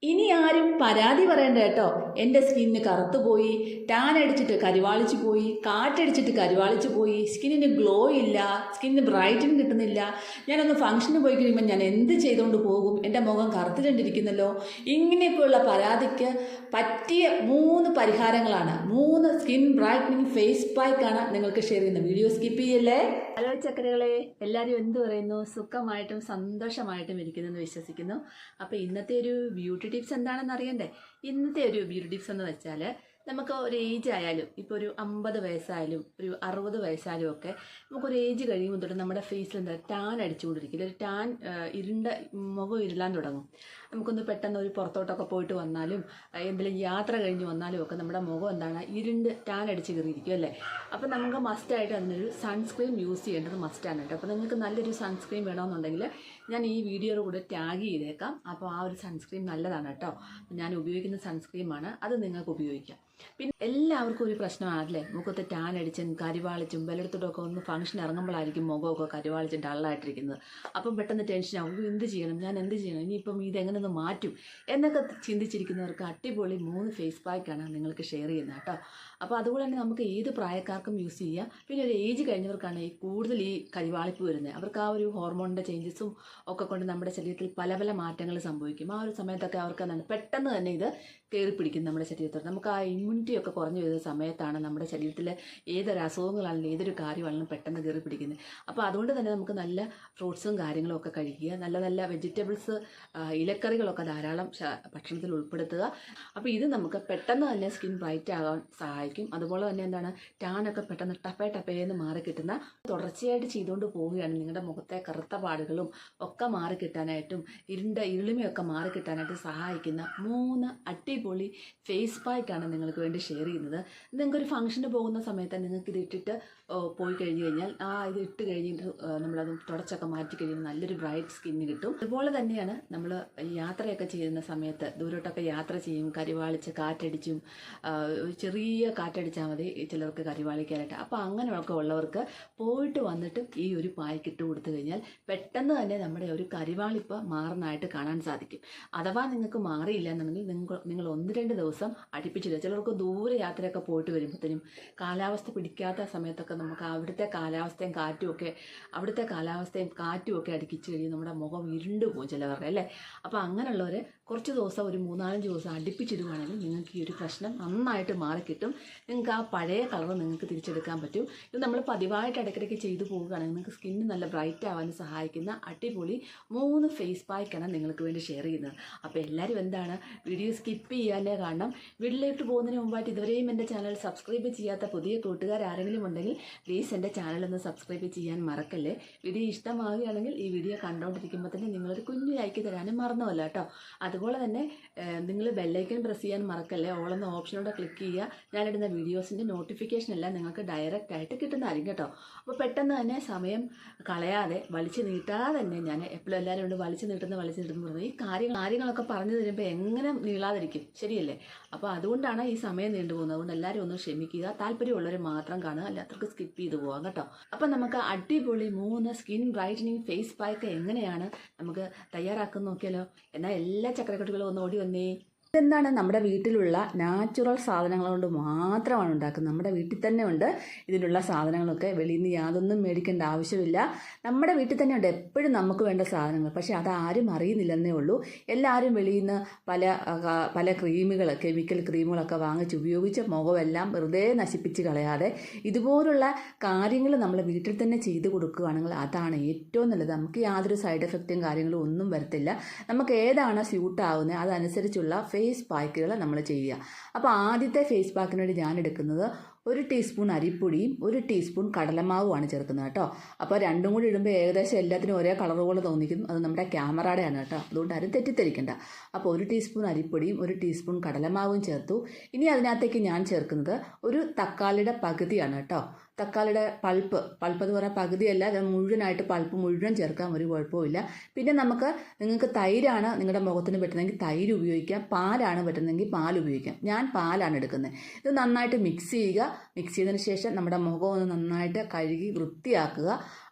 ഇനി ആരും പരാതി പറയണ്ട കേട്ടോ. എൻ്റെ സ്കിന്ന് കറുത്തുപോയി, ടാൻ അടിച്ചിട്ട് കരിവാളിച്ചു പോയി, കാറ്റടിച്ചിട്ട് കരിവാളിച്ചു പോയി, സ്കിന്നിന് ഗ്ലോ ഇല്ല, സ്കിന്നിന് ബ്രൈറ്റൻ കിട്ടുന്നില്ല, ഞാനൊന്ന് ഫംഗ്ഷന് പോയി കഴിയുമ്പോൾ ഞാൻ എന്ത് ചെയ്തുകൊണ്ട് പോകും, എൻ്റെ മുഖം കറുത്തിട്ടുണ്ടിരിക്കുന്നല്ലോ. ഇങ്ങനെയൊക്കെയുള്ള പരാതിക്ക് പറ്റിയ 3 പരിഹാരങ്ങളാണ്, 3 സ്കിൻ ബ്രൈറ്റനിങ് ഫേസ് പാക്കാണ് നിങ്ങൾക്ക് ഷെയർ ചെയ്യുന്നത്. വീഡിയോ സ്കിപ്പ് ചെയ്യല്ലേ. ഹലോ ചക്കരകളെ, എല്ലാവരും എന്ത് പറയുന്നു? സുഖമായിട്ടും സന്തോഷമായിട്ടും ഇരിക്കുന്നെന്ന് വിശ്വസിക്കുന്നു. അപ്പോൾ ഇന്നത്തെ ഒരു ബ്യൂട്ടി ടിപ്സ് എന്താണെന്ന് അറിയണ്ടേ? ഇന്നത്തെ ഒരു ബ്യൂട്ടി ടിപ്സ് എന്ന് വെച്ചാൽ, നമുക്ക് ഒരു ഏജ് ആയാലും, ഇപ്പോൾ ഒരു 50 വയസ്സായാലും ഒരു 60 വയസ്സായാലും ഒക്കെ നമുക്കൊരു ഏജ് കഴിയുമ്പോൾ തൊട്ട് നമ്മുടെ ഫേസിൽ എന്താ ടാൻ അടിച്ചുകൊണ്ടിരിക്കില്ല, ഒരു ടാൻ ഇരുണ്ട മുഖം ഇരുളാൻ തുടങ്ങും. നമുക്കൊന്ന് പെട്ടെന്ന് ഒരു പുറത്തോട്ടൊക്കെ പോയിട്ട് വന്നാലും എന്തെങ്കിലും യാത്ര കഴിഞ്ഞ് വന്നാലും ഒക്കെ നമ്മുടെ മുഖം എന്താണ് ഇരുണ്ട് ടാൻ അടിച്ച് കയറിയിരിക്കും അല്ലേ. അപ്പോൾ നമുക്ക് മസ്റ്റായിട്ട് അതിനൊരു സൺസ്ക്രീൻ യൂസ് ചെയ്യേണ്ടത് മസ്റ്റാണ് കേട്ടോ. അപ്പോൾ നിങ്ങൾക്ക് നല്ലൊരു സൺസ്ക്രീൻ വേണമെന്നുണ്ടെങ്കിൽ ഞാൻ ഈ വീഡിയോയുടെ കൂടെ ടാഗ് ചെയ്തേക്കാം. അപ്പോൾ ആ ഒരു സൺസ്ക്രീൻ നല്ലതാണ് കേട്ടോ. ഞാൻ ഉപയോഗിക്കുന്ന സൺസ്ക്രീമാണ്, അത് നിങ്ങൾക്ക് ഉപയോഗിക്കാം. പിന്നെ എല്ലാവർക്കും ഒരു പ്രശ്നമാണല്ലേ, മുഖത്ത് ടാൻ അടിച്ചും കരിവാളിച്ചും വല്ലയിടത്തോടൊക്കെ ഒന്ന് ഫംഗ്ഷൻ ഇറങ്ങുമ്പോഴായിരിക്കും മുഖമൊക്കെ കരിവാളിച്ചും ഡള്ളായിട്ടിരിക്കുന്നത്. അപ്പം പെട്ടെന്ന് ടെൻഷനാവും, എന്ത് ചെയ്യണം, ഞാൻ എന്ത് ചെയ്യണം, ഇനിയിപ്പം ഇതെങ്ങനെ ഒന്ന് മാറ്റും എന്നൊക്കെ ചിന്തിച്ചിരിക്കുന്നവർക്ക് അടിപൊളി 3 ഫേസ് പാക്കാണ് നിങ്ങൾക്ക് ഷെയർ ചെയ്യുന്നത് കേട്ടോ. അപ്പോൾ അതുപോലെ തന്നെ നമുക്ക് ഏത് പ്രായക്കാർക്കും യൂസ് ചെയ്യാം. പിന്നെ ഒരു ഏജ് കഴിഞ്ഞവർക്കാണ് കൂടുതൽ ഈ കരിവാളിപ്പ് വരുന്നത്. അവർക്ക് ആ ഒരു ഹോർമോണിൻ്റെ ചേഞ്ചസും ഒക്കെ കൊണ്ട് നമ്മുടെ ശരീരത്തിൽ പല പല മാറ്റങ്ങൾ സംഭവിക്കും. ആ ഒരു സമയത്തൊക്കെ അവർക്ക് എന്താണ് പെട്ടെന്ന് തന്നെ ഇത് കയറി പിടിക്കും നമ്മുടെ ശരീരത്തോട്. നമുക്ക് ആ ഇമ്മ്യൂണിറ്റി ഒക്കെ കുറഞ്ഞു വരുന്ന സമയത്താണ് നമ്മുടെ ശരീരത്തിൽ ഏതൊരു അസുഖങ്ങളാണെങ്കിലും ഏതൊരു കാര്യമാണെങ്കിലും പെട്ടെന്ന് കയറി പിടിക്കുന്നത്. അപ്പോൾ അതുകൊണ്ട് തന്നെ നമുക്ക് നല്ല ഫ്രൂട്ട്സും കാര്യങ്ങളും ഒക്കെ കഴിക്കുക, നല്ല നല്ല വെജിറ്റബിൾസ് ഇലക്കറികളൊക്കെ ധാരാളം ഭക്ഷണത്തിൽ ഉൾപ്പെടുത്തുക. അപ്പോൾ ഇത് നമുക്ക് പെട്ടെന്ന് തന്നെ സ്കിൻ ബ്രൈറ്റ് ആകാൻ സഹായിക്കും. അതുപോലെ തന്നെ എന്താണ് ടാനൊക്കെ പെട്ടെന്ന് ടപ്പേന്ന് മാറി കിട്ടുന്ന, തുടർച്ചയായിട്ട് ചെയ്തുകൊണ്ട് പോവുകയാണ് നിങ്ങളുടെ മുഖത്തെ കറുത്ത പാടുകളും ഒക്കെ മാറിക്കിട്ടാനായിട്ടും ഇരുളിമയൊക്കെ മാറിക്കിട്ടാനായിട്ട് സഹായിക്കുന്ന 3 അടിപൊളി ഫേസ് പാക്കാണ് നിങ്ങൾക്ക് വേണ്ടി ഷെയർ ചെയ്യുന്നത്. നിങ്ങൾക്കൊരു ഫംഗ്ഷന് പോകുന്ന സമയത്ത് നിങ്ങൾക്ക് ഇത് ഇട്ടിട്ട് പോയി കഴിഞ്ഞ് കഴിഞ്ഞാൽ ഇത് ഇട്ട് കഴിഞ്ഞിട്ട് നമ്മളത് തുടച്ചൊക്കെ മാറ്റി കഴിയുമ്പോൾ നല്ലൊരു ബ്രൈറ്റ് സ്കിന്ന് കിട്ടും. അതുപോലെ തന്നെയാണ് നമ്മൾ യാത്രയൊക്കെ ചെയ്യുന്ന സമയത്ത്, ദൂരോട്ടൊക്കെ യാത്ര ചെയ്യും, കരിവാളിച്ച് കാറ്റടിച്ചും ചെറിയ കാറ്റടിച്ചാൽ മതി ചിലർക്ക് കരിവാളിക്കാനായിട്ട്. അപ്പോൾ അങ്ങനെയൊക്കെ ഉള്ളവർക്ക് പോയിട്ട് വന്നിട്ട് ഈ ഒരു പായ്ക്ക് ഇട്ട് കൊടുത്തു കഴിഞ്ഞാൽ പെട്ടെന്ന് തന്നെ നമ്മുടെ ഒരു കരിവാളിപ്പ് മാറുന്നതായിട്ട് കാണാൻ സാധിക്കും. അഥവാ നിങ്ങൾക്ക് മാറിയില്ല എന്നുണ്ടെങ്കിൽ നിങ്ങൾ 1-2 ദിവസം അടുപ്പിച്ചില്ല. ചിലർക്ക് ദൂരെ യാത്രയൊക്കെ പോയിട്ട് വരുമ്പോഴത്തേനും കാലാവസ്ഥ പിടിക്കാത്ത സമയത്തൊക്കെ നമുക്ക് അവിടുത്തെ കാലാവസ്ഥയും കാറ്റും ഒക്കെ അടുക്കിച്ച് കഴിയും നമ്മുടെ മുഖം ഇരുണ്ടു പോകും ചിലവരുടെ അല്ലേ. അപ്പോൾ അങ്ങനെയുള്ളവർ കുറച്ച് ദിവസം ഒരു 3-4 ദിവസം അടുപ്പിച്ചിടുകയാണെങ്കിൽ നിങ്ങൾക്ക് ഈ ഒരു പ്രശ്നം നന്നായിട്ട് മാറിക്കിട്ടും. നിങ്ങൾക്ക് ആ പഴയ കളർ നിങ്ങൾക്ക് തിരിച്ചെടുക്കാൻ പറ്റും. ഇത് നമ്മൾ പതിവായിട്ട് ഇടയ്ക്കിടയ്ക്ക് ചെയ്തു പോവുകയാണെങ്കിൽ നിങ്ങൾക്ക് സ്കിന്ന് നല്ല ബ്രൈറ്റ് ആവാൻ സഹായിക്കുന്ന അടിപൊളി 3 ഫേസ് പാക്കാണ് നിങ്ങൾക്ക് വേണ്ടി ഷെയർ ചെയ്യുന്നത്. അപ്പോൾ എല്ലാവരും എന്താണ് വീഡിയോ സ്കിപ്പ് ചെയ്യാനേ കാണണം. വീട്ടിലേക്ക് പോകുന്നതിന് മുമ്പായിട്ട് ഇതുവരെയും എൻ്റെ ചാനൽ സബ്സ്ക്രൈബ് ചെയ്യാത്ത പുതിയ കൂട്ടുകാർ ആരെങ്കിലും ഉണ്ടെങ്കിൽ പ്ലീസ് എൻ്റെ ചാനലൊന്ന് സബ്സ്ക്രൈബ് ചെയ്യാൻ മറക്കല്ലേ. വീഡിയോ ഇഷ്ടമാവുകയാണെങ്കിൽ ഈ വീഡിയോ കണ്ടുകൊണ്ടിരിക്കുമ്പോൾ തന്നെ നിങ്ങളൊരു കുഞ്ഞു ലൈക്ക് തരാനും മറന്നുമല്ല കേട്ടോ. അതുപോലെ തന്നെ നിങ്ങൾ ബെല്ലൈക്കൺ പ്രസ് ചെയ്യാൻ മറക്കല്ലേ. ഓൾ എന്ന ഓപ്ഷനോടെ ക്ലിക്ക് ചെയ്യുക. ഞാനിടുന്ന വീഡിയോസിൻ്റെ നോട്ടിഫിക്കേഷൻ എല്ലാം നിങ്ങൾക്ക് ഡയറക്റ്റ് ആയിട്ട് കിട്ടുന്നതായിരിക്കും കേട്ടോ. അപ്പോൾ പെട്ടെന്ന് തന്നെ സമയം കളയാതെ വലിച്ചു നീട്ടാതെ തന്നെ ഞാൻ എപ്പോഴും എല്ലാവരും കൊണ്ട് വലിച്ചു നീട്ടുന്ന പറഞ്ഞത് ഈ കാര്യങ്ങളൊക്കെ പറഞ്ഞു തരുമ്പോൾ എങ്ങനെ നീളാതിരിക്കും, ശരിയല്ലേ? അപ്പോൾ അതുകൊണ്ടാണ് ഈ സമയം നീണ്ടുപോകുന്നത്. അതുകൊണ്ട് എല്ലാവരും ഒന്ന് ക്ഷമിക്കുക. താല്പര്യമുള്ളവർ മാത്രം കാണുക, അല്ലാത്തവർക്ക് സ്കിപ്പ് ചെയ്ത് പോകാം കേട്ടോ. അപ്പം നമുക്ക് അടിപൊളി 3 സ്കിൻ ബ്രൈറ്റനിങ് ഫേസ് പാക്ക് എങ്ങനെയാണ് നമുക്ക് തയ്യാറാക്കുന്ന നോക്കിയാലോ. എന്നാൽ എല്ലാ ചക്കരക്കുട്ടികളും ഒന്ന് ഓടി വന്നേ. ഇതെന്താണ്, നമ്മുടെ വീട്ടിലുള്ള നാച്ചുറൽ സാധനങ്ങൾ കൊണ്ട് മാത്രമാണ് ഉണ്ടാക്കുന്നത്. നമ്മുടെ വീട്ടിൽ തന്നെ ഉണ്ട് ഇതിലുള്ള സാധനങ്ങളൊക്കെ. വെളിയിൽ നിന്ന് യാതൊന്നും മേടിക്കേണ്ട ആവശ്യമില്ല. നമ്മുടെ വീട്ടിൽ തന്നെ ഉണ്ട് എപ്പോഴും നമുക്ക് വേണ്ട സാധനങ്ങൾ. പക്ഷേ അതാരും അറിയുന്നില്ലെന്നേ ഉള്ളൂ. എല്ലാവരും വെളിയിൽ നിന്ന് പല കെമിക്കൽ ക്രീമുകളൊക്കെ വാങ്ങിച്ച് ഉപയോഗിച്ച് മുഖമെല്ലാം വെറുതെ നശിപ്പിച്ച് കളയാതെ ഇതുപോലുള്ള കാര്യങ്ങൾ നമ്മൾ വീട്ടിൽ തന്നെ ചെയ്ത് കൊടുക്കുകയാണെങ്കിൽ അതാണ് ഏറ്റവും നല്ലത്. നമുക്ക് യാതൊരു സൈഡ് എഫക്റ്റും കാര്യങ്ങളും ഒന്നും വരത്തില്ല. നമുക്ക് ഏതാണ് സ്യൂട്ടാവുന്നത് അതനുസരിച്ചുള്ള ഫേസ് പാക്കുകൾ നമ്മൾ ചെയ്യുക. അപ്പോൾ ആദ്യത്തെ ഫേസ് പാക്കിന് വേണ്ടി ഞാൻ എടുക്കുന്നത് 1 ടീസ്പൂൺ അരിപ്പൊടിയും 1 ടീസ്പൂൺ കടലമാവുമാണ് ചേർക്കുന്നത് കേട്ടോ. അപ്പോൾ രണ്ടും കൂടി ഇടുമ്പോൾ ഏകദേശം എല്ലാത്തിനും ഒരേ കളർ പോലെ തോന്നിക്കും. അത് നമ്മുടെ ക്യാമറയുടെയാണ് കേട്ടോ, അതുകൊണ്ട് ആരും തെറ്റിദ്ധരിക്കണ്ട. അപ്പോൾ 1 ടീസ്പൂൺ അരിപ്പൊടിയും 1 ടീസ്പൂൺ കടലമാവും ചേർത്തു. ഇനി അതിനകത്തേക്ക് ഞാൻ ചേർക്കുന്നത് ഒരു തക്കാളിയുടെ പകുതിയാണ് കേട്ടോ. തക്കാളിയുടെ പൾപ്പ് എന്ന് പറഞ്ഞാൽ പകുതിയല്ല, അത് മുഴുവനായിട്ട് പൾപ്പ് മുഴുവൻ ചേർക്കാൻ ഒരു കുഴപ്പമില്ല. പിന്നെ നിങ്ങൾക്ക് തൈരാണ് നിങ്ങളുടെ മുഖത്തിന് പറ്റുന്നതെങ്കിൽ തൈര് ഉപയോഗിക്കാം, പാലാണ് പറ്റുന്നതെങ്കിൽ പാൽ ഉപയോഗിക്കാം. ഞാൻ പാലാണ് എടുക്കുന്നത്. ഇത് നന്നായിട്ട് മിക്സ് ചെയ്യുക. മിക്സ് ചെയ്തതിന് ശേഷം നമ്മുടെ മുഖം ഒന്ന് നന്നായിട്ട് കഴുകി വൃത്തിയാക്കുക.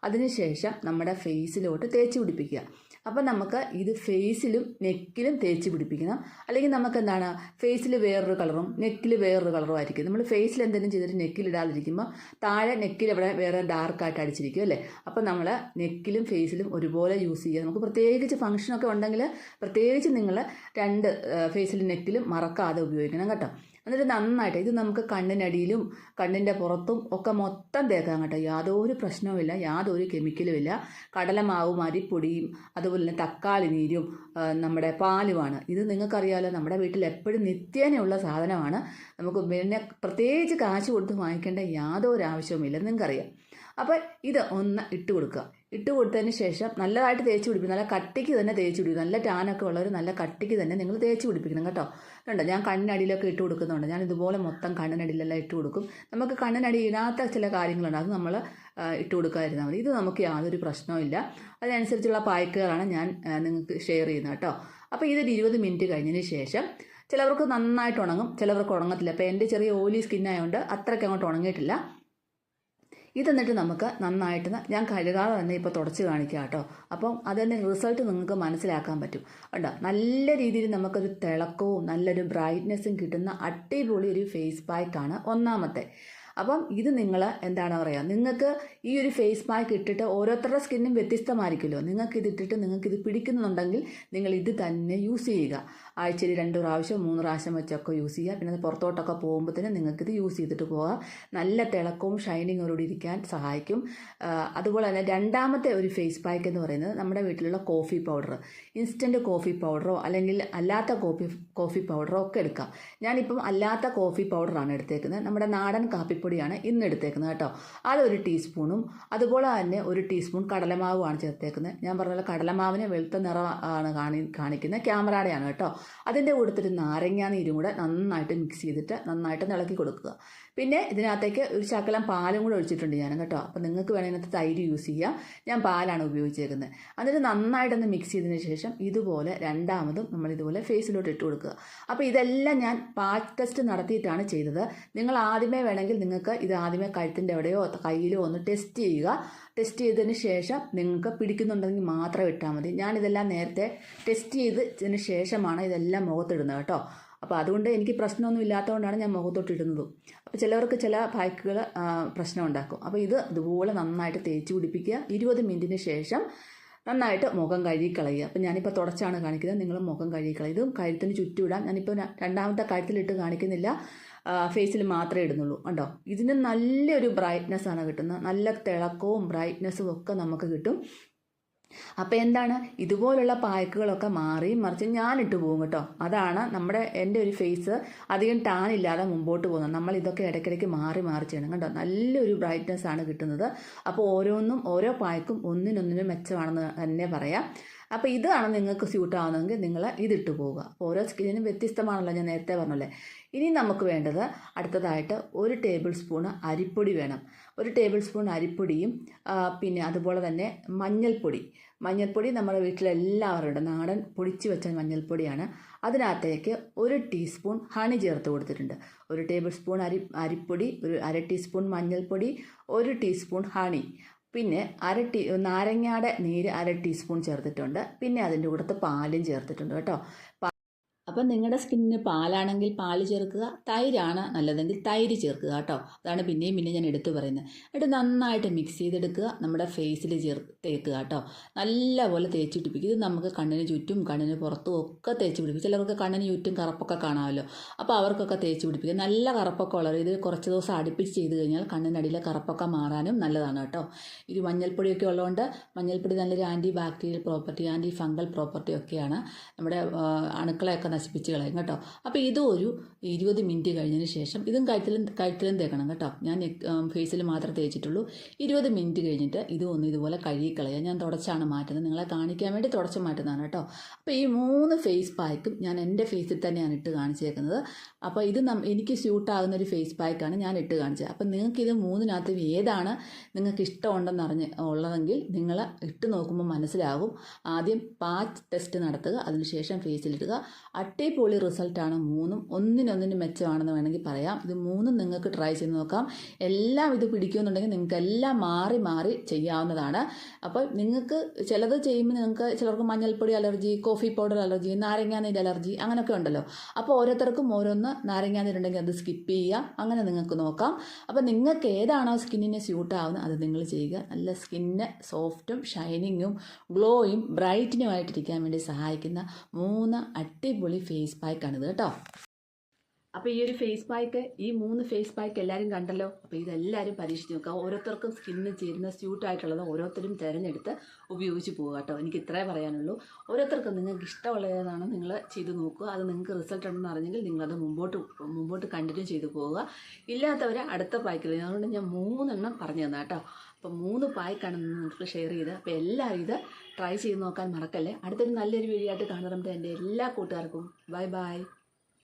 അതിനുശേഷം നമ്മുടെ ഫേസിലോട്ട് തേച്ച് പിടിപ്പിക്കുക. അപ്പം നമുക്ക് ഇത് ഫേസിലും നെക്കിലും തേച്ച് പിടിപ്പിക്കണം. അല്ലെങ്കിൽ നമുക്ക് എന്താണ് ഫേസിൽ വേറൊരു കളറും നെക്കിൽ വേറൊരു കളറും ആയിരിക്കും. നമ്മൾ ഫേസിൽ എന്തെങ്കിലും ചെയ്തിട്ട് നെക്കിൽ ഇടാതിരിക്കുമ്പോൾ താഴെ നെക്കിൽ ഇവിടെ വേറെ ഡാർക്കായിട്ട് അടിച്ചിരിക്കും അല്ലേ. അപ്പം നമ്മൾ നെക്കിലും ഫേസിലും ഒരുപോലെ യൂസ് ചെയ്യുക. നമുക്ക് പ്രത്യേകിച്ച് ഫംഗ്ഷനൊക്കെ ഉണ്ടെങ്കിൽ പ്രത്യേകിച്ച് നിങ്ങൾ രണ്ട് ഫേസിലും നെക്കിലും മറക്കാതെ ഉപയോഗിക്കണം കേട്ടോ. എന്നിട്ട് നന്നായിട്ട് ഇത് നമുക്ക് കണ്ണിനടിയിലും കണ്ണിൻ്റെ പുറത്തും ഒക്കെ മൊത്തം തേക്കാം കേട്ടോ. യാതൊരു പ്രശ്നവുമില്ല, യാതൊരു കെമിക്കലും ഇല്ല. കടലമാവും അരിപ്പൊടിയും അതുപോലെ തന്നെ തക്കാളി നീരും നമ്മുടെ പാലുമാണ്. ഇത് നിങ്ങൾക്കറിയാമല്ലോ, നമ്മുടെ വീട്ടിൽ എപ്പോഴും നിത്യേനയുള്ള സാധനമാണ്. നമുക്ക് പിന്നെ പ്രത്യേകിച്ച് കാശ് കൊടുത്ത് വാങ്ങിക്കേണ്ട യാതൊരു ആവശ്യവുമില്ല, നിങ്ങൾക്കറിയാം. അപ്പോൾ ഇത് ഒന്ന് ഇട്ട് കൊടുക്കുക. ഇട്ട് കൊടുത്തതിന് ശേഷം നല്ലതായിട്ട് തേച്ച് പിടിപ്പിക്കും. നല്ല കട്ടിക്ക് തന്നെ തേച്ച് പിടിക്കും. നല്ല ടാനൊക്കെ ഉള്ളവർ നല്ല കട്ടിക്ക് തന്നെ നിങ്ങൾ തേച്ച് പിടിപ്പിക്കണം കേട്ടോ. കണ്ടോ, ഞാൻ കണ്ണിനടിയിലൊക്കെ ഇട്ട് കൊടുക്കുന്നുണ്ട്. ഞാൻ ഇതുപോലെ മൊത്തം കണ്ണിനടിയിലെല്ലാം ഇട്ട് കൊടുക്കും. നമുക്ക് കണ്ണിനടി ഇടാത്ത ചില കാര്യങ്ങളുണ്ട്, അത് നമ്മൾ ഇട്ട് കൊടുക്കാതിരുന്നാൽ മതി. ഇത് നമുക്ക് യാതൊരു പ്രശ്നവുമില്ല. അതിനനുസരിച്ചുള്ള പായ്ക്കുകളാണ് ഞാൻ നിങ്ങൾക്ക് ഷെയർ ചെയ്യുന്നത് കേട്ടോ. അപ്പോൾ ഇതൊരു 20 മിനിറ്റ് കഴിഞ്ഞതിന് ശേഷം ചിലവർക്ക് നന്നായിട്ട് ഉണങ്ങും, ചിലവർക്ക് ഉണങ്ങത്തില്ല. അപ്പോൾ എൻ്റെ ചെറിയ ഓയിലി സ്കിന്നായതുകൊണ്ട് അത്രയ്ക്ക് അങ്ങോട്ട് ഉണങ്ങിയിട്ടില്ല. ഇതെന്നിട്ട് നമുക്ക് നന്നായിട്ട് ഞാൻ കഴുകാതെ തന്നെ ഇപ്പോൾ തുടച്ച് കാണിക്കാം കേട്ടോ. അപ്പം അതിൻ്റെ റിസൾട്ട് നിങ്ങൾക്ക് മനസ്സിലാക്കാൻ പറ്റും. കണ്ടോ, നല്ല രീതിയിൽ നമുക്കൊരു തിളക്കവും നല്ലൊരു ബ്രൈറ്റ്നെസ്സും കിട്ടുന്ന അടിപൊളി ഒരു ഫേസ് പാക്കാണ് ഒന്നാമത്തെ. അപ്പം ഇത് നിങ്ങൾ എന്താണ് പറയുക, നിങ്ങൾക്ക് ഈ ഒരു ഫേസ് പാക്ക് ഇട്ടിട്ട് ഓരോരുത്തരുടെ സ്കിന്നും വ്യത്യസ്തമായിരിക്കുമല്ലോ. നിങ്ങൾക്ക് ഇട്ടിട്ട് നിങ്ങൾക്കിത് പിടിക്കുന്നുണ്ടെങ്കിൽ നിങ്ങൾ ഇത് തന്നെ യൂസ് ചെയ്യുക. ആഴ്ചയിൽ 2 പ്രാവശ്യം 3 പ്രാവശ്യം വെച്ചൊക്കെ യൂസ് ചെയ്യുക. പിന്നെ പുറത്തോട്ടൊക്കെ പോകുമ്പോഴത്തേനും നിങ്ങൾക്കിത് യൂസ് ചെയ്തിട്ട് പോകാം. നല്ല തിളക്കവും ഷൈനിങ്ങോടുകൂടി ഇരിക്കാൻ സഹായിക്കും. അതുപോലെ തന്നെ രണ്ടാമത്തെ ഒരു ഫേസ് പാക്ക് എന്ന് പറയുന്നത് നമ്മുടെ വീട്ടിലുള്ള കോഫി പൗഡർ, ഇൻസ്റ്റൻറ്റ് കോഫി പൗഡറോ അല്ലെങ്കിൽ അല്ലാത്ത കോഫി പൗഡറോ ഒക്കെ എടുക്കാം. ഞാനിപ്പം അല്ലാത്ത കോഫി പൗഡറാണ് എടുത്തേക്കുന്നത്. നമ്മുടെ നാടൻ കാപ്പിപ്പൊടിയാണ് ഇന്ന് എടുത്തേക്കുന്നത് കേട്ടോ. അതൊരു ടീസ്പൂണും അതുപോലെ തന്നെ 1 ടീസ്പൂൺ കടലമാവുമാണ് ചേർത്തേക്കുന്നത്. ഞാൻ പറഞ്ഞ കടലമാവിന് വെളുത്ത നിറമാണ് കാണിക്കുന്നത്, ക്യാമറയുടെയാണ് കേട്ടോ. അതിൻ്റെ കൂട്ടത്തിൽ നാരങ്ങ നീരും കൂടെ നന്നായിട്ട് മിക്സ് ചെയ്തിട്ട് നന്നായിട്ട് ഇളക്കി കൊടുക്കുക. പിന്നെ ഇതിനകത്തേക്ക് ഒരു ശകലം പാലും കൂടെ ഒഴിച്ചിട്ടുണ്ട് ഞാൻ കേട്ടോ. അപ്പോൾ നിങ്ങൾക്ക് വേണമെങ്കിൽ തൈര് യൂസ് ചെയ്യാം. ഞാൻ പാലാണ് ഉപയോഗിച്ചേക്കുന്നത്. എന്നിട്ട് നന്നായിട്ടൊന്ന് മിക്സ് ചെയ്തതിന് ശേഷം ഇതുപോലെ രണ്ടാമതും നമ്മൾ ഇതുപോലെ ഫേസിലോട്ട് ഇട്ട് കൊടുക്കുക. അപ്പോൾ ഇതെല്ലാം ഞാൻ പാച്ച് ടെസ്റ്റ് നടത്തിയിട്ടാണ് ചെയ്തത്. നിങ്ങൾ ആദ്യമേ വേണമെങ്കിൽ നിങ്ങൾക്ക് ഇത് ആദ്യമേ കഴുത്തിൻ്റെ എവിടെയോ കയ്യിലോ ഒന്ന് ടെസ്റ്റ് ചെയ്യുക. ടെസ്റ്റ് ചെയ്തതിന് ശേഷം നിങ്ങൾക്ക് പിടിക്കുന്നുണ്ടെങ്കിൽ മാത്രം ഇട്ടാൽ മതി. ഞാനിതെല്ലാം നേരത്തെ ടെസ്റ്റ് ചെയ്തതിന് ശേഷമാണ് ഇതെല്ലാം മുഖത്തിടുന്നത് കേട്ടോ. അപ്പോൾ അതുകൊണ്ട് എനിക്ക് പ്രശ്നമൊന്നും ഇല്ലാത്തതുകൊണ്ടാണ് ഞാൻ മുഖത്തോട്ടിടുന്നതും. അപ്പോൾ ചിലവർക്ക് ചില പാക്കുകൾ പ്രശ്നം ഉണ്ടാക്കും. അപ്പോൾ ഇതുപോലെ നന്നായിട്ട് തേച്ച് പിടിപ്പിക്കുക. 20 മിനിറ്റിന് ശേഷം നന്നായിട്ട് മുഖം കഴുകിക്കളയുക. അപ്പോൾ ഞാനിപ്പോൾ തുടച്ചാണ് കാണിക്കുന്നത്, നിങ്ങൾ മുഖം കഴുകിക്കളയുക. ഇതും കഴുത്തിന് ചുറ്റും ഇടാം. ഞാനിപ്പോൾ രണ്ടാമത്തെ കഴുത്തിലിട്ട് കാണിക്കുന്നില്ല, ഫേസിൽ മാത്രമേ ഇടുന്നുള്ളൂ. കണ്ടോ, ഇതിന് നല്ലൊരു ബ്രൈറ്റ്നെസ്സാണ് കിട്ടുന്നത്. നല്ല തിളക്കവും ബ്രൈറ്റ്നെസ്സും ഒക്കെ നമുക്ക് കിട്ടും. അപ്പോൾ എന്താണ്, ഇതുപോലുള്ള പായ്ക്കുകളൊക്കെ മാറിയും മറിച്ച് ഞാനിട്ട് പോകും കേട്ടോ. അതാണ് എൻ്റെ ഒരു ഫേസ് അധികം ടാൻ ഇല്ലാതെ മുമ്പോട്ട് പോകുന്നത്. നമ്മൾ ഇതൊക്കെ ഇടയ്ക്കിടയ്ക്ക് മാറി ചെയ്യണം കേട്ടോ. നല്ലൊരു ബ്രൈറ്റ്നെസ് ആണ് കിട്ടുന്നത്. അപ്പോൾ ഓരോ പായ്ക്കും ഒന്നിനൊന്നിനും മെച്ചമാണെന്ന് തന്നെ പറയാം. അപ്പോൾ ഇതാണ് നിങ്ങൾക്ക് സ്യൂട്ട് ആവുന്നതെങ്കിൽ നിങ്ങൾ ഇതിട്ട് പോവുക. ഓരോ സ്കിന്നിനും വ്യത്യസ്തമാണല്ലോ, ഞാൻ നേരത്തെ പറഞ്ഞല്ലേ. ഇനി നമുക്ക് വേണ്ടത് അടുത്തതായിട്ട് 1 ടേബിൾ സ്പൂൺ അരിപ്പൊടി വേണം. 1 ടേബിൾ സ്പൂൺ അരിപ്പൊടിയും പിന്നെ അതുപോലെ തന്നെ മഞ്ഞൾപ്പൊടി നമ്മുടെ വീട്ടിലെല്ലാവരുടെ നാടൻ പൊടിച്ച് വെച്ച മഞ്ഞൾപ്പൊടിയാണ്. അതിനകത്തേക്ക് 1 ടീസ്പൂൺ ഹണി ചേർത്ത് കൊടുത്തിട്ടുണ്ട്. 1 ടേബിൾ സ്പൂൺ അരിപ്പൊടി, 1/2 ടീസ്പൂൺ മഞ്ഞൾപ്പൊടി, 1 ടീസ്പൂൺ ഹണി, പിന്നെ നാരങ്ങയുടെ നീര് 1/2 ടീസ്പൂൺ ചേർത്തിട്ടുണ്ട്. പിന്നെ അതിൻ്റെ കൂടത്ത് പാലും ചേർത്തിട്ടുണ്ട് കേട്ടോ. അപ്പം നിങ്ങളുടെ സ്കിന്നിന് പാലാണെങ്കിൽ പാല് ചേർക്കുക, തൈരാണ് നല്ലതെങ്കിൽ തൈര് ചേർക്കുക കേട്ടോ. അതാണ് പിന്നെയും ഞാൻ എടുത്തു പറയുന്നത്. എന്നിട്ട് നന്നായിട്ട് മിക്സ് ചെയ്തെടുക്കുക, നമ്മുടെ ഫേസിൽ തേക്കുക കേട്ടോ. നല്ലപോലെ തേച്ച് പിടിപ്പിക്കുക. ഇത് നമുക്ക് കണ്ണിന് ചുറ്റും കണ്ണിന് പുറത്തും ഒക്കെ തേച്ച് പിടിപ്പിക്കും. ചിലർക്ക് കണ്ണിന് ചുറ്റും കറുപ്പൊക്കെ കാണാമല്ലോ, അപ്പോൾ അവർക്കൊക്കെ തേച്ച് പിടിപ്പിക്കുക. നല്ല കറുപ്പൊക്കെ ഉള്ളവർ ഇത് കുറച്ച് ദിവസം അടുപ്പിച്ച് ചെയ്ത് കഴിഞ്ഞാൽ കണ്ണിനടിയിലെ കറുപ്പൊക്കെ മാറാനും നല്ലതാണ് കേട്ടോ. ഇത് മഞ്ഞൾപ്പൊടിയൊക്കെ ഉള്ളതുകൊണ്ട് മഞ്ഞൾപ്പൊടി നല്ലൊരു antibacterial property, antifungal property ഒക്കെയാണ്. നമ്മുടെ അണുക്കളെയൊക്കെ നശിപ്പിച്ച് കളയും കേട്ടോ. അപ്പോൾ ഇതും ഒരു 20 മിനിറ്റ് കഴിഞ്ഞതിന് ശേഷം ഇതും കഴുത്തിലും തേക്കണം കേട്ടോ. ഞാൻ ഫേസിൽ മാത്രമേ തേച്ചിട്ടുള്ളൂ. 20 മിനിറ്റ് കഴിഞ്ഞിട്ട് ഇതും ഒന്ന് ഇതുപോലെ കഴുകിക്കളയുക. ഞാൻ തുടച്ചാണ് മാറ്റുന്നത്, നിങ്ങളെ കാണിക്കാൻ വേണ്ടി തുടച്ച് മാറ്റുന്നതാണ് കേട്ടോ. അപ്പോൾ ഈ 3 ഫേസ് പാക്കും ഞാൻ എൻ്റെ ഫേസിൽ തന്നെയാണ് ഇട്ട് കാണിച്ചേക്കുന്നത്. അപ്പോൾ ഇത് എനിക്ക് സ്യൂട്ടാകുന്നൊരു ഫേസ് പാക്കാണ് ഞാൻ ഇട്ട് കാണിച്ചത്. അപ്പോൾ നിങ്ങൾക്കിത് 3-നകത്ത് ഏതാണ് നിങ്ങൾക്ക് ഇഷ്ടമുണ്ടെന്ന് ഉള്ളതെങ്കിൽ നിങ്ങൾ ഇട്ട് നോക്കുമ്പോൾ മനസ്സിലാകും. ആദ്യം പാച്ച് ടെസ്റ്റ് നടത്തുക, അതിനുശേഷം ഫേസിലിടുക. അടിപൊളി റിസൾട്ടാണ് മൂന്നും. ഒന്നിനൊന്നിന് മെച്ചമാണെന്ന് വേണമെങ്കിൽ പറയാം. ഇത് മൂന്നും നിങ്ങൾക്ക് ട്രൈ ചെയ്ത് നോക്കാം. എല്ലാം ഇത് പിടിക്കുമെന്നുണ്ടെങ്കിൽ നിങ്ങൾക്ക് എല്ലാം മാറി മാറി ചെയ്യാവുന്നതാണ്. അപ്പോൾ നിങ്ങൾക്ക് ചിലത് ചെയ്യുമ്പോൾ നിങ്ങൾക്ക് ചിലർക്ക് മഞ്ഞൾപ്പൊടി അലർജി, കോഫി പൗഡർ അലർജി, നാരങ്ങാനീര് അലർജി അങ്ങനെയൊക്കെ ഉണ്ടല്ലോ. അപ്പോൾ ഓരോരുത്തർക്കും ഓരോന്ന് നാരങ്ങാനീരുണ്ടെങ്കിൽ അത് സ്കിപ്പ് ചെയ്യുക. അങ്ങനെ നിങ്ങൾക്ക് നോക്കാം. അപ്പോൾ നിങ്ങൾക്ക് ഏതാണോ സ്കിന്നിന് സ്യൂട്ടാവുന്നത് അത് നിങ്ങൾ ചെയ്യുക. നല്ല സ്കിന്ന് സോഫ്റ്റും ഷൈനിങ്ങും ഗ്ലോയും ബ്രൈറ്റനുമായിട്ടിരിക്കാൻ വേണ്ടി സഹായിക്കുന്ന 3 അടിപൊളി ഫേസ് പാക്കാണിത് കേട്ടോ. അപ്പോൾ ഈ ഒരു ഫേസ് പാക്ക്, ഈ 3 ഫേസ് പാക്ക് എല്ലാവരും കണ്ടല്ലോ. അപ്പോൾ ഇതെല്ലാവരും പരീക്ഷിച്ച് നോക്കുക. ഓരോരുത്തർക്കും സ്കിന്നിന് ചേരുന്ന സ്യൂട്ടായിട്ടുള്ളത് ഓരോരുത്തരും തിരഞ്ഞെടുത്ത് ഉപയോഗിച്ച് പോകുക കേട്ടോ. എനിക്ക് ഇത്രേ പറയാനുള്ളൂ. ഓരോരുത്തർക്കും നിങ്ങൾക്ക് ഇഷ്ടമുള്ളതാണ് നിങ്ങൾ ചെയ്ത് നോക്കുക. അത് നിങ്ങൾക്ക് റിസൾട്ട് ഉണ്ടെന്ന് അറിഞ്ഞെങ്കിൽ നിങ്ങളത് മുമ്പോട്ട് കണ്ടിന്യൂ ചെയ്ത് പോവുക. ഇല്ലാത്തവർ അടുത്ത പാക്കിൽ, അതുകൊണ്ട് ഞാൻ 3 എണ്ണം പറഞ്ഞു തന്നാ കേട്ടോ. അപ്പോൾ 3 പായ്ക്കാണ് നിങ്ങൾക്ക് ഷെയർ ചെയ്ത്. അപ്പോൾ എല്ലാവരും ഇത് ട്രൈ ചെയ്ത് നോക്കാൻ മറക്കല്ലേ. അടുത്തൊരു നല്ലൊരു വീഡിയോ ആയിട്ട് കാണുമ്പോൾ എൻ്റെ എല്ലാ കൂട്ടുകാർക്കും ബൈ ബൈ.